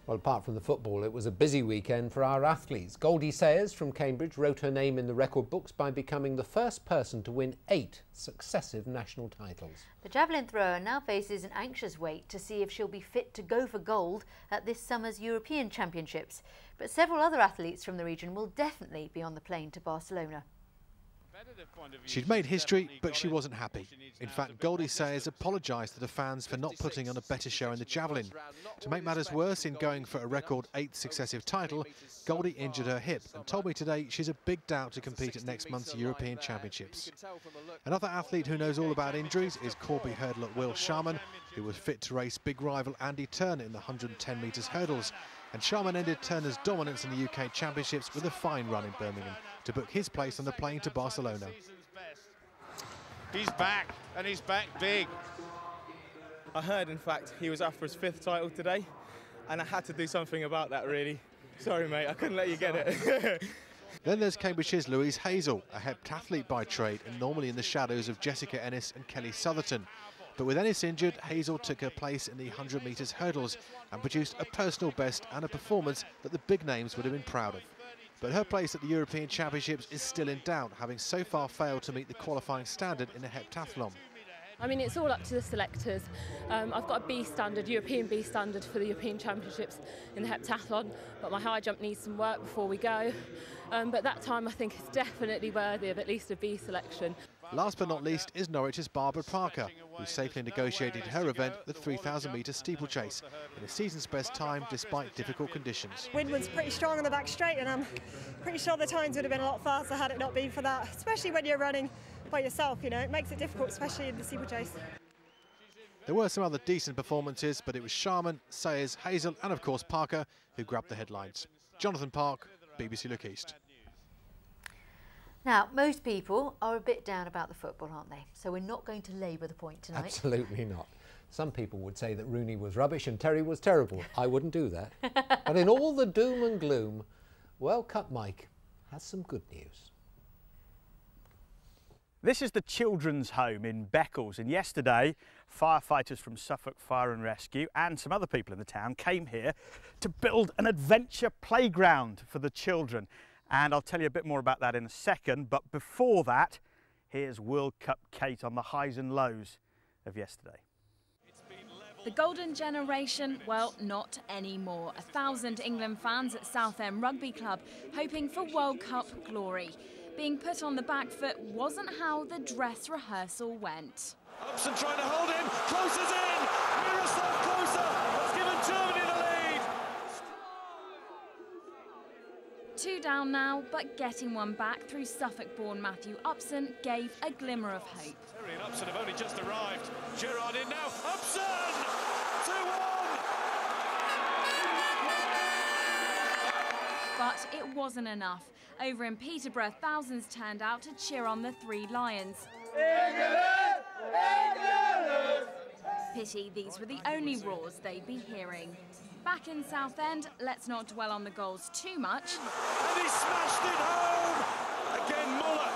Well, apart from the football, it was a busy weekend for our athletes. Goldie Sayers from Cambridge wrote her name in the record books by becoming the first person to win 8 successive national titles. The javelin thrower now faces an anxious wait to see if she'll be fit to go for gold at this summer's European Championships. But several other athletes from the region will definitely be on the plane to Barcelona. She'd made history, but she wasn't happy. In fact, Goldie Sayers apologised to the fans for not putting on a better show in the javelin. To make matters worse, in going for a record 8th successive title, Goldie injured her hip and told me today she's a big doubt to compete at next month's European Championships. Another athlete who knows all about injuries is Corby hurdler Will Sharman, who was fit to race big rival Andy Turner in the 110 metres hurdles. And Sharman ended Turner's dominance in the UK Championships with a fine run in Birmingham to book his place on the plane to Barcelona. He's back, and he's back big. I heard, in fact, he was after his 5th title today, and I had to do something about that, really. Sorry, mate, I couldn't let you get it. Then there's Cambridgeshire's Louise Hazel, a heptathlete by trade and normally in the shadows of Jessica Ennis and Kelly Southerton. But with Ennis injured, Hazel took her place in the 100 metres hurdles and produced a personal best and a performance that the big names would have been proud of. But her place at the European Championships is still in doubt, having so far failed to meet the qualifying standard in a heptathlon. I mean, it's all up to the selectors. I've got a B standard, European B standard for the European Championships in the heptathlon, but my high jump needs some work before we go. But that time I think is definitely worthy of at least a B selection. Last but not least is Norwich's Barbara Parker, who safely negotiated her event, the 3,000 metre steeplechase, in a season's best time despite difficult conditions. Wind was pretty strong on the back straight, and I'm pretty sure the times would have been a lot faster had it not been for that, especially when you're running by yourself, you know, it makes it difficult, especially in the steeplechase. There were some other decent performances, but it was Sharman, Sayers, Hazel and of course Parker who grabbed the headlines. Jonathan Park, BBC Look East. Now, most people are a bit down about the football, aren't they? So we're not going to labour the point tonight. Absolutely not. Some people would say that Rooney was rubbish and Terry was terrible. I wouldn't do that. But in all the doom and gloom, World Cup Mike has some good news. This is the children's home in Beccles, and yesterday firefighters from Suffolk Fire and Rescue and some other people in the town came here to build an adventure playground for the children. And I'll tell you a bit more about that in a second, but before that, here's World Cup Kate on the highs and lows of yesterday. The golden generation, well, not anymore. 1,000 England fans at Southend Rugby Club hoping for World Cup glory. Being put on the back foot wasn't how the dress rehearsal went. Upson trying to hold him, closes in, Miroslav Klose has given Germany the lead. 2 down now, but getting one back through Suffolk-born Matthew Upson gave a glimmer of hope. Terry and Upson have only just arrived. Gerard in now, Upson! 2-1! But it wasn't enough. Over in Peterborough, thousands turned out to cheer on the 3 Lions. England! England! Pity these were the only roars they'd be hearing. Back in Southend, let's not dwell on the goals too much. And he smashed it home! Again, Muller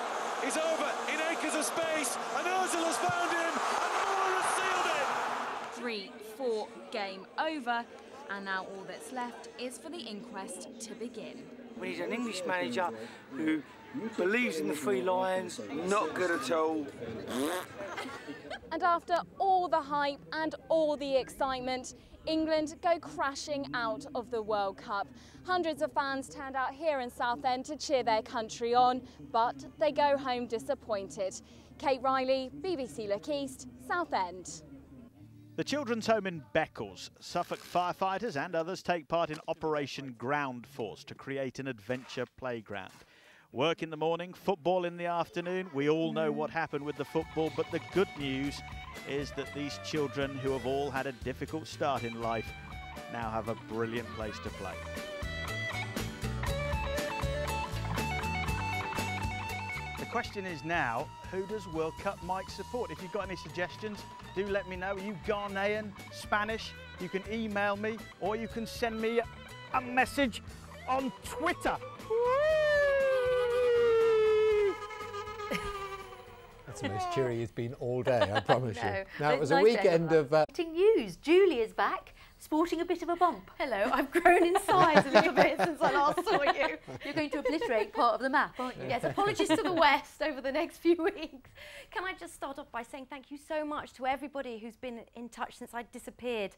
is over in acres of space, and Ozil's found him, and Muller has sealed it! 3-4 game over, and now all that's left is for the inquest to begin. We need an English manager who believes in the 3 Lions, not good at all. And after all the hype and all the excitement, England go crashing out of the World Cup. Hundreds of fans turned out here in Southend to cheer their country on, but they go home disappointed. Kate Riley, BBC Look East, Southend. The children's home in Beccles. Suffolk firefighters and others take part in Operation Ground Force to create an adventure playground. Work in the morning, football in the afternoon. We all know what happened with the football, but the good news is that these children who have all had a difficult start in life now have a brilliant place to play. The question is now, who does World Cup Mike support? If you've got any suggestions, do let me know. Are you Ghanaian, Spanish? You can email me or you can send me a message on Twitter. That's the most cheery he's been all day, I promise you. No, Now, it was a nice weekend of... news. Julie is back sporting a bit of a bump. Hello, I've grown in size a little bit since I last saw you. You're going to obliterate part of the map, aren't you? Yes, apologies to the West over the next few weeks. Can I just start off by saying thank you so much to everybody who's been in touch since I disappeared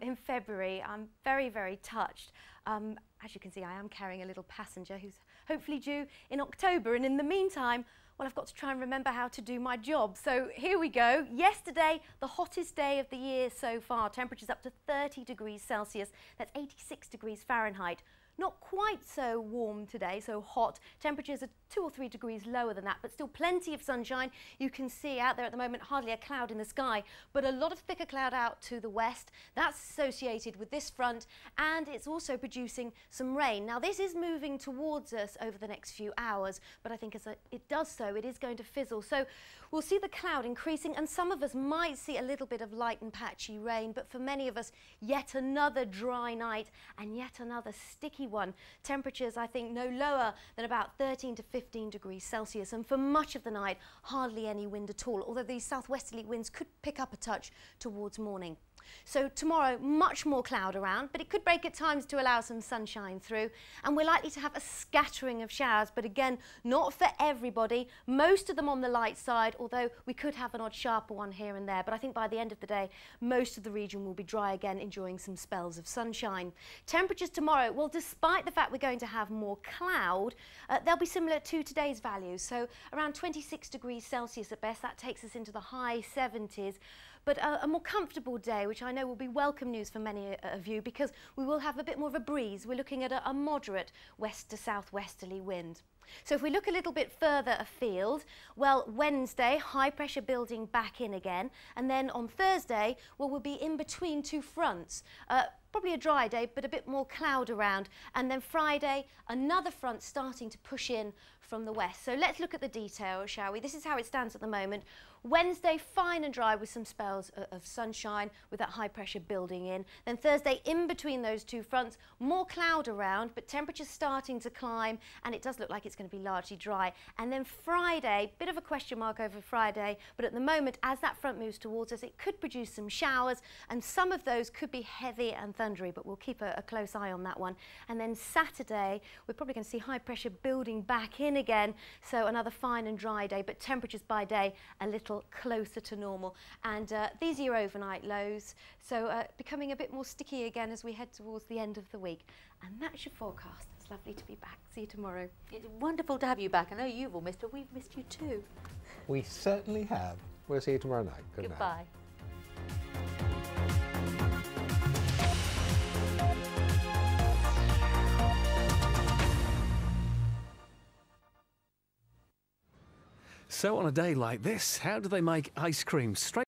in February. I'm very, very touched. As you can see, I am carrying a little passenger who's hopefully due in October, and in the meantime, well, I've got to try and remember how to do my job. So here we go. Yesterday, the hottest day of the year so far. Temperatures up to 30 degrees Celsius. That's 86 degrees Fahrenheit. Not quite so warm today, so hot. Temperatures are 2 or 3 degrees lower than that, but still plenty of sunshine. You can see out there at the moment hardly a cloud in the sky, but a lot of thicker cloud out to the west. That's associated with this front, and it's also producing some rain. Now, this is moving towards us over the next few hours, but I think as it does so, it is going to fizzle. So we'll see the cloud increasing, and some of us might see a little bit of light and patchy rain, but for many of us, yet another dry night and yet another sticky one. Temperatures, I think, no lower than about 13 to 15 degrees Celsius, and for much of the night, hardly any wind at all, although these southwesterly winds could pick up a touch towards morning. So tomorrow, much more cloud around, but it could break at times to allow some sunshine through, and we're likely to have a scattering of showers, but again, not for everybody. Most of them on the light side, although we could have an odd sharper one here and there, but I think by the end of the day, most of the region will be dry again, enjoying some spells of sunshine. Temperatures tomorrow, well, despite the fact we're going to have more cloud, they'll be similar to today's values, so around 26 degrees Celsius at best. That takes us into the high 70s. But a more comfortable day, which I know will be welcome news for many of you, because we will have a bit more of a breeze. We're looking at a moderate west to southwesterly wind. So if we look a little bit further afield, well, Wednesday, high pressure building back in again, and then on Thursday, well, we'll be in between two fronts. Probably a dry day, but a bit more cloud around. And then Friday, another front starting to push in from the west. So let's look at the details, shall we? This is how it stands at the moment. Wednesday, fine and dry with some spells of sunshine with that high pressure building in. Then Thursday, in between those two fronts, more cloud around, but temperatures starting to climb, and it does look like it's going to be largely dry. And then Friday, bit of a question mark over Friday, but at the moment, as that front moves towards us, it could produce some showers, and some of those could be heavy and thundery, but we'll keep a close eye on that one. And then Saturday, we're probably going to see high pressure building back in again, so another fine and dry day, but temperatures by day a little closer to normal. And these are your overnight lows, so becoming a bit more sticky again as we head towards the end of the week. And that's your forecast. It's lovely to be back. See you tomorrow. It's wonderful to have you back. I know you've all missed, but we've missed you too. We certainly have. We'll see you tomorrow night. Good night. Goodbye. So on a day like this, how do they make ice cream straight